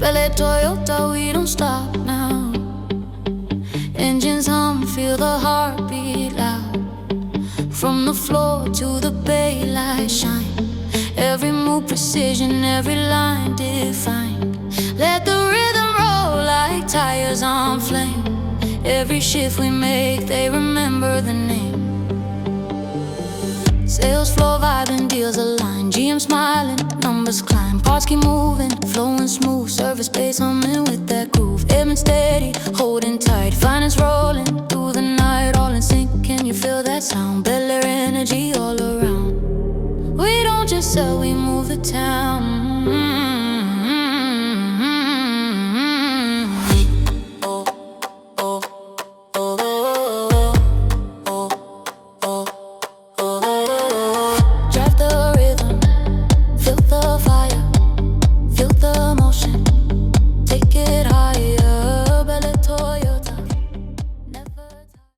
Bel-Air Toyota, we don't stop now. Engines hum, feel the heartbeat loud. From the floor to the bay, light shine. Every move precision, every line defined. Let the rhythm roll like tires on flame. Every shift we make, they remember the name. Sales floor vibing, deals align. GM smiling, numbers climb. Parts keep moving, flowing smooth. Service base humming with that groove. Aiming steady, holding tight. Finance rolling through the night, all in sync. Can you feel that sound? Bel-Air energy all around. We don't just sell, we move the town.